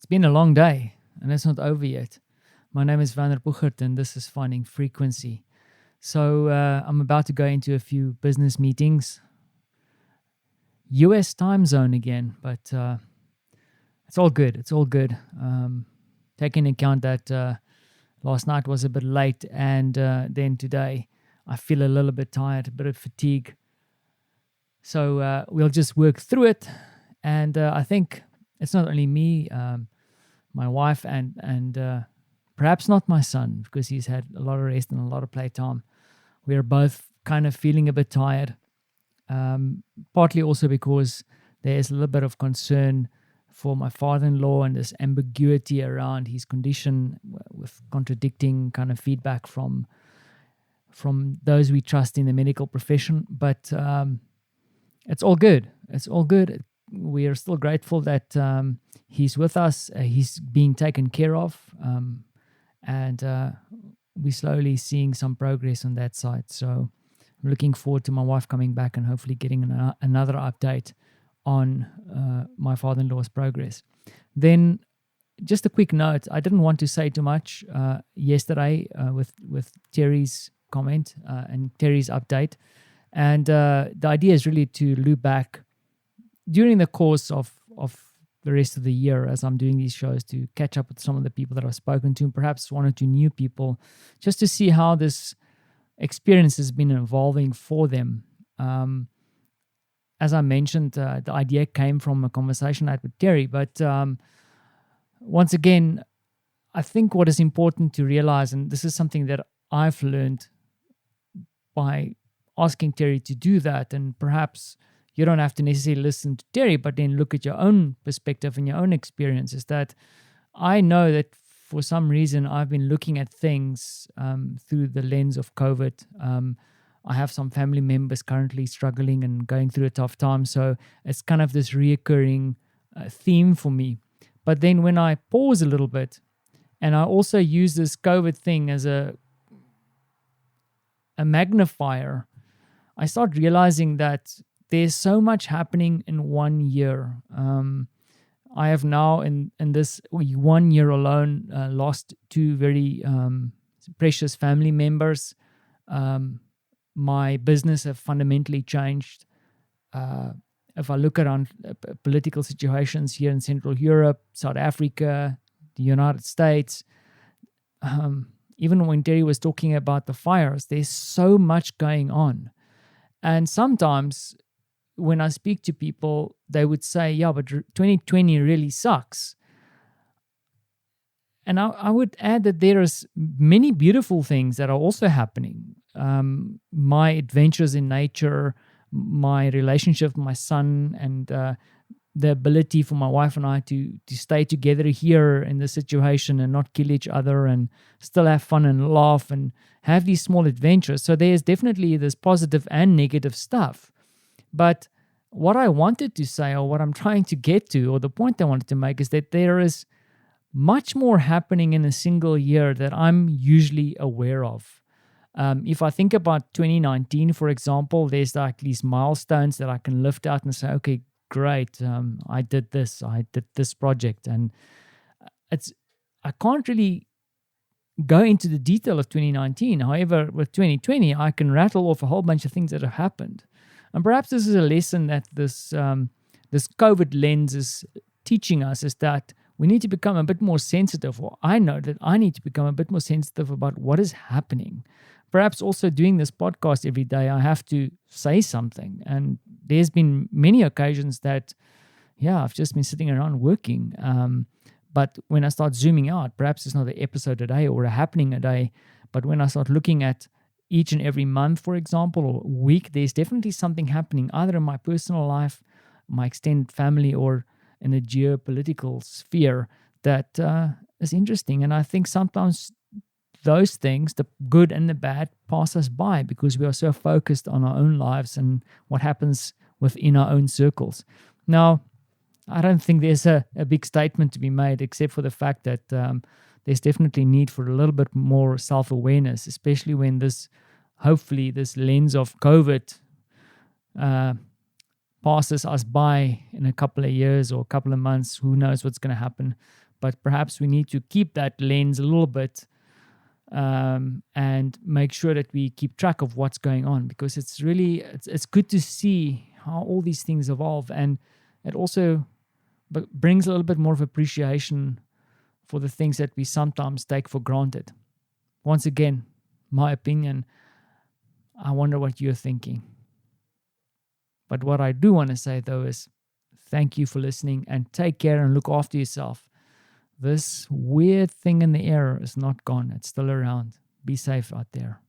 been a long day, and it's not over yet. My name is Werner Buchert, and this is Finding Frequency. So I'm about to go into a few business meetings. US time zone again, but it's all good. It's all good. Taking into account that last night was a bit late, and then today I feel a little bit tired, a bit of fatigue. So we'll just work through it. And I think it's not only me, my wife, and perhaps not my son, because he's had a lot of rest and a lot of playtime. We're both kind of feeling a bit tired, partly also because there's a little bit of concern for my father-in-law and this ambiguity around his condition with contradicting kind of feedback from those we trust in the medical profession. But it's all good. It's all good. We are still grateful that he's with us. He's being taken care of. And we're slowly seeing some progress on that side. So I'm looking forward to my wife coming back and hopefully getting another update on my father-in-law's progress. Then just a quick note. I didn't want to say too much yesterday with Terry's comment and Terry's update. And the idea is really to loop back during the course of the rest of the year as I'm doing these shows, to catch up with some of the people that I've spoken to, and perhaps one or two new people, just to see how this experience has been evolving for them. As I mentioned, the idea came from a conversation I had with Terry, but once again, I think what is important to realize, and this is something that I've learned by asking Terry to do that, and perhaps you don't have to necessarily listen to Terry, but then look at your own perspective and your own experiences, that I know that for some reason I've been looking at things through the lens of COVID. I have some family members currently struggling and going through a tough time, so it's kind of this reoccurring theme for me. But then when I pause a little bit, and I also use this COVID thing as a magnifier, I start realizing that there's so much happening in 1 year. I have now, in this 1 year alone, lost two very precious family members. My business have fundamentally changed. If I look around political situations here in Central Europe, South Africa, the United States, even when Terry was talking about the fires, there's so much going on. And sometimes when I speak to people, they would say, yeah, but 2020 really sucks. And I would add that there is many beautiful things that are also happening. My adventures in nature, my relationship with my son, and the ability for my wife and I to stay together here in this situation and not kill each other and still have fun and laugh and have these small adventures. So there's definitely this positive and negative stuff. But what I wanted to say, or what I'm trying to get to, or the point I wanted to make, is that there is much more happening in a single year that I'm usually aware of. If I think about 2019, for example, there's like these milestones that I can lift out and say, okay, great, I did this project. And I can't really go into the detail of 2019. However, with 2020, I can rattle off a whole bunch of things that have happened. And perhaps this is a lesson that this COVID lens is teaching us, is that we need to become a bit more sensitive, or I know that I need to become a bit more sensitive about what is happening. Perhaps also doing this podcast every day, I have to say something. And there's been many occasions that, I've just been sitting around working. But when I start zooming out, perhaps it's not an episode a day or a happening a day, but when I start looking at each and every month, for example, or week, there's definitely something happening either in my personal life, my extended family, or in a geopolitical sphere that is interesting. And I think sometimes those things, the good and the bad, pass us by because we are so focused on our own lives and what happens within our own circles. Now, I don't think there's a big statement to be made, except for the fact that there's definitely need for a little bit more self-awareness, especially when hopefully this lens of COVID passes us by in a couple of years or a couple of months. Who knows what's going to happen? but perhaps we need to keep that lens a little bit, and make sure that we keep track of what's going on, because it's good to see how all these things evolve, and it also brings a little bit more of appreciation for the things that we sometimes take for granted. Once again, my opinion, I wonder what you're thinking. But what I do want to say, though, is thank you for listening, and take care and look after yourself. This weird thing in the air is not gone. It's still around. Be safe out there.